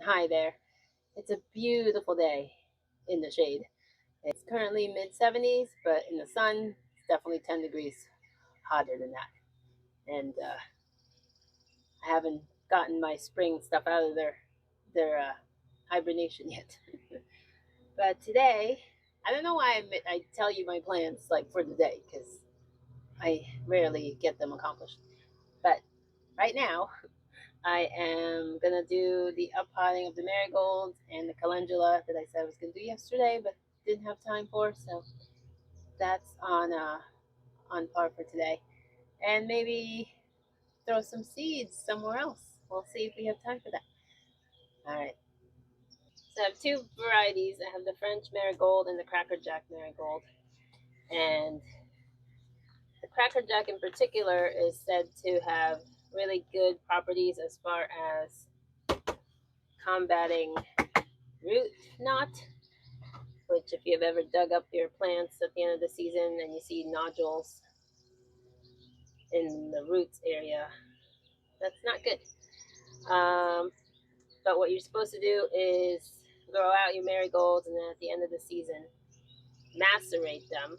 Hi there. It's a beautiful day in the shade. It's currently mid 70s, but in the sun, it's definitely 10 degrees hotter than that. And I haven't gotten my spring stuff out of their hibernation yet. But today, I don't know why I tell you my plans like for the day because I rarely get them accomplished. But right now, I am gonna do the uppotting of the marigold and the calendula that I said I was gonna do yesterday, but didn't have time for. So that's on par for today. And maybe throw some seeds somewhere else. We'll see if we have time for that. All right. So I have two varieties. I have the French marigold and the Cracker Jack marigold. And the Cracker Jack in particular is said to have really good properties as far as combating root knot, which if you've ever dug up your plants at the end of the season and you see nodules in the roots area, that's not good. But what you're supposed to do is grow out your marigolds, and then at the end of the season, macerate them,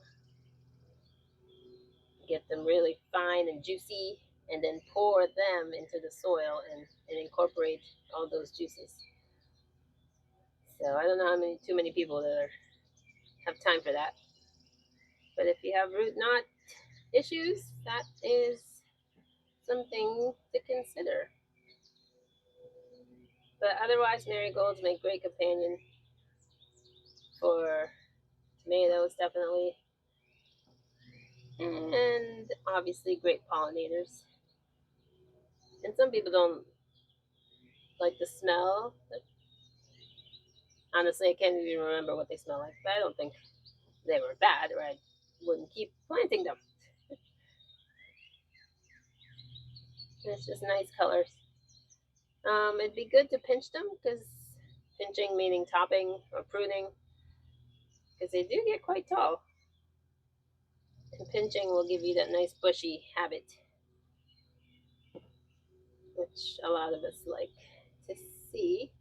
get them really fine and juicy, and then pour them into the soil and incorporate all those juices. So I don't know how many too many people have time for that. But if you have root knot issues, that is something to consider. But otherwise, marigolds make great companion for tomatoes, definitely, and obviously great pollinators. And some people don't like the smell. Honestly, I can't even remember what they smell like, but I don't think they were bad, or I wouldn't keep planting them. It's just nice colors. It'd be good to pinch them because pinching meaning topping or pruning, because they do get quite tall. And pinching will give you that nice bushy habit, which a lot of us like to see.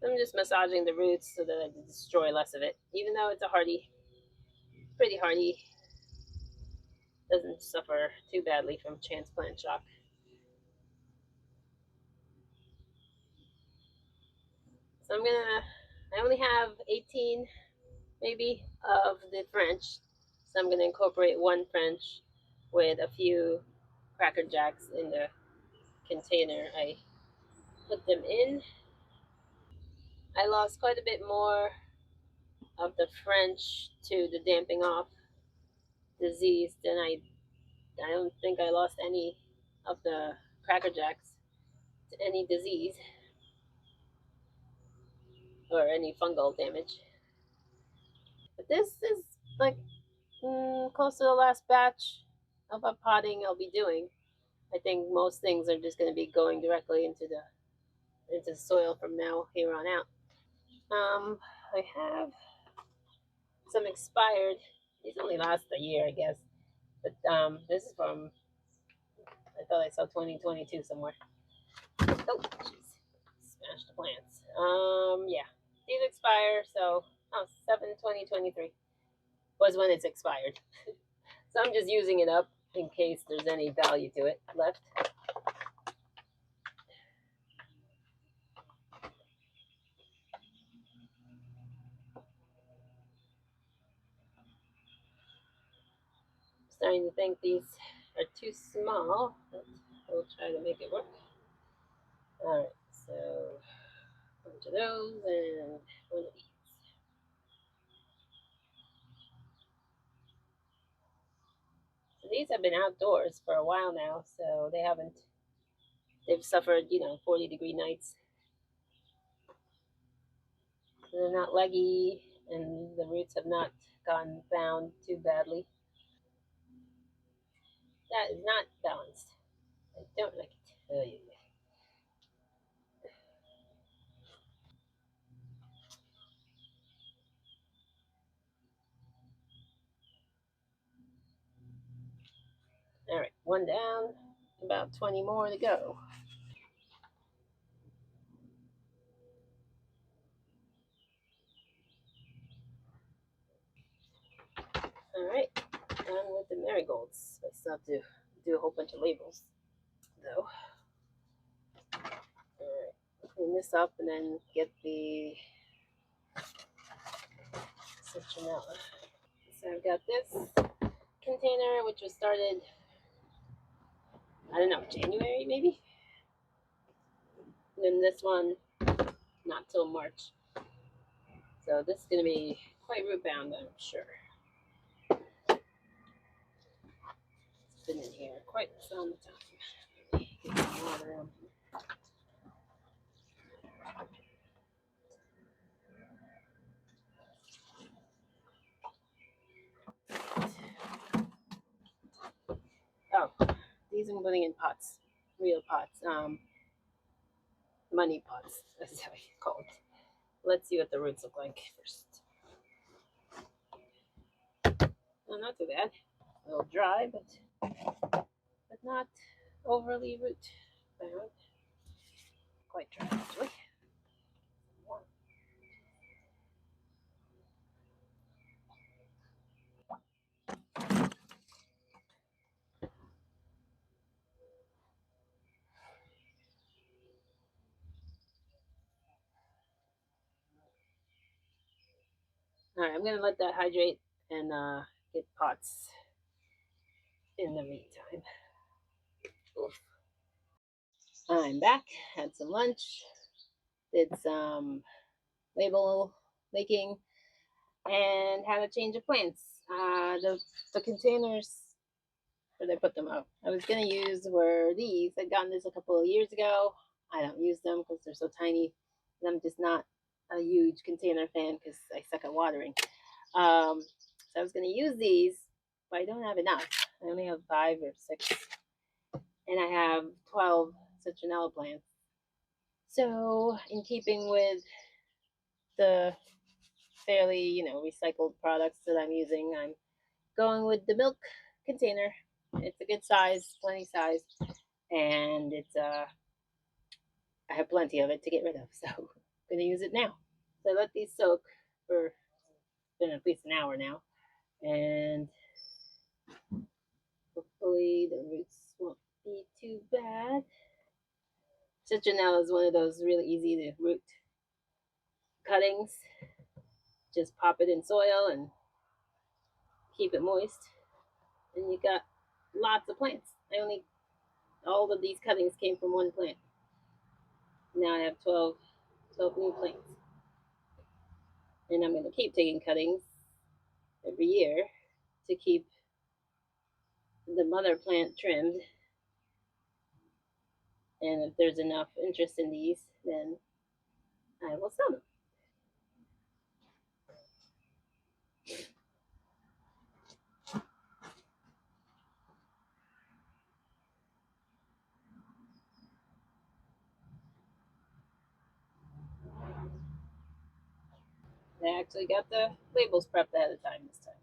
I'm just massaging the roots so that I destroy less of it, even though it's a pretty hardy, doesn't suffer too badly from transplant shock. So I only have 18 maybe of the French. So I'm gonna incorporate one French with a few Cracker Jacks in the container I put them in. I lost quite a bit more of the French to the damping off disease than I don't think I lost any of the Cracker Jacks to any disease or any fungal damage. But this is like close to the last batch of a potting I'll be doing. I think most things are just going to be going directly into the soil from now here on out. I have some expired. These only last a year, I guess. But this is from, I thought I saw 2022 somewhere. Oh, jeez, smashed the plants. Yeah, these expire. So 7/20/23 was when it's expired. So I'm just using it up in case there's any value to it left. Starting to think these are too small, but we'll try to make it work. All right, so a bunch of those and one of these. So these have been outdoors for a while now, so they've suffered, 40-degree nights. So they're not leggy, and the roots have not gone down too badly. That is not balanced. I don't like it. Oh, yeah. All right, one down, about 20 more to go. All right, done with the marigolds. I still have to do a whole bunch of labels, though. All right, clean this up and then get the citronella. So I've got this container, which was started, I don't know, January maybe? And then this one, not till March. So this is going to be quite root bound, I'm sure. It's been in here quite some time. Get some water on. Oh, these I'm putting in pots, real pots, money pots, that's how you call it. Let's see what the roots look like first. Oh, not too bad. A little dry, but not overly root bound. Quite dry, actually. All right, I'm gonna let that hydrate and get pots in the meantime. Oof. I'm back. Had some lunch. Did some label making and had a change of plants. The containers where I put them out, I was gonna use were these. I'd gotten this a couple of years ago. I don't use them because they're so tiny, and I'm just not a huge container fan because I suck at watering. So I was gonna use these, but I don't have enough. I only have 5 or 6, and I have 12 citronella plants. So, in keeping with the fairly, recycled products that I'm using, I'm going with the milk container. It's a good size, plenty size, and I have plenty of it to get rid of, so I'm gonna use it now. So I let these soak for been at least an hour now, and hopefully the roots won't be too bad. Citronella is one of those really easy to root cuttings. Just pop it in soil and keep it moist, and you got lots of plants. All of these cuttings came from one plant. Now I have 12 new plants, and I'm going to keep taking cuttings every year to keep the mother plant trimmed. And if there's enough interest in these, then I will sell them. I actually got the labels prepped ahead of time this time.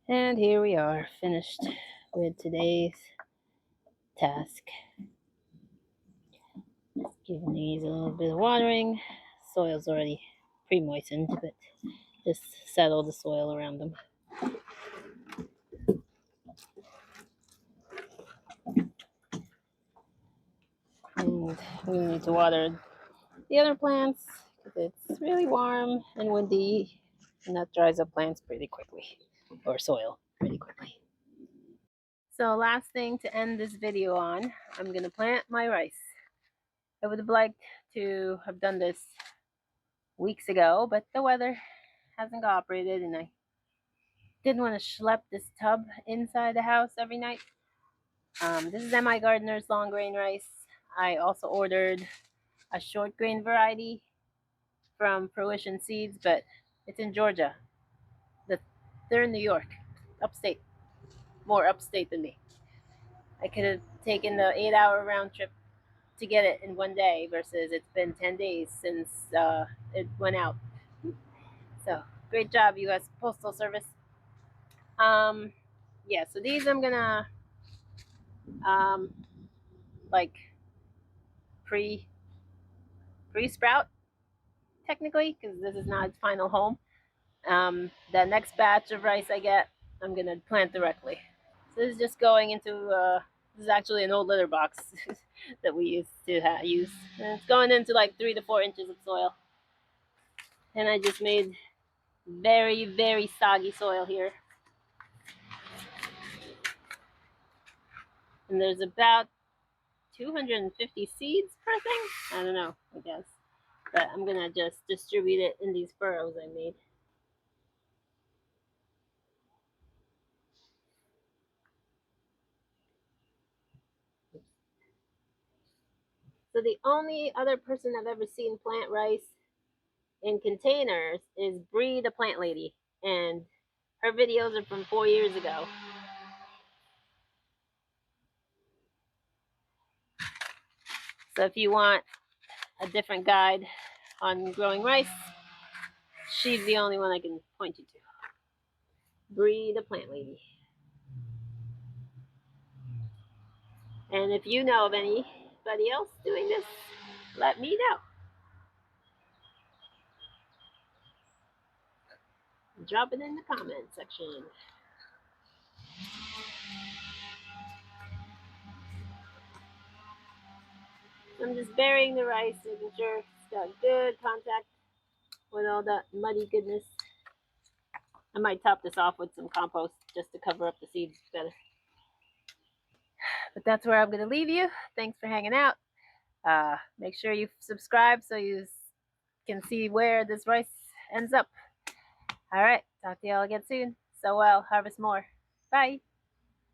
And here we are, finished with today's task. Just giving these a little bit of watering. Soil's already pre-moistened, but just settle the soil around them. And we need to water the other plants because it's really warm and windy, and that dries up plants pretty quickly, or soil pretty quickly. So last thing to end this video on, I'm going to plant my rice. I would have liked to have done this weeks ago, but the weather hasn't cooperated, and I didn't want to schlep this tub inside the house every night. This is MI Gardener's long grain rice. I also ordered a short grain variety from Fruition Seeds, but it's in Georgia. They're in New York, upstate, more upstate than me. I could have taken the 8-hour round trip to get it in one day versus it's been 10 days since it went out. So great job, U.S. Postal Service. Yeah, so these I'm gonna like pre sprout technically because this is not its final home. The next batch of rice I get, I'm gonna plant directly. So this is just going into, this is actually an old litter box that we used to use. And it's going into like 3 to 4 inches of soil. And I just made very, very soggy soil here. And there's about 250 seeds per thing. I don't know, I guess. But I'm gonna just distribute it in these furrows I made. So the only other person I've ever seen plant rice in containers is Bree the plant lady, and her videos are from 4 years ago. So if you want a different guide on growing rice, she's the only one I can point you to. Bree the plant lady. And if you know of anybody else doing this, let me know. Drop it in the comment section. I'm just burying the rice, making sure it's got good contact with all that muddy goodness. I might top this off with some compost just to cover up the seeds better. But that's where I'm going to leave you. Thanks for hanging out. Make sure you subscribe so you can see where this rice ends up. All right, talk to y'all again soon. So well, harvest more. Bye.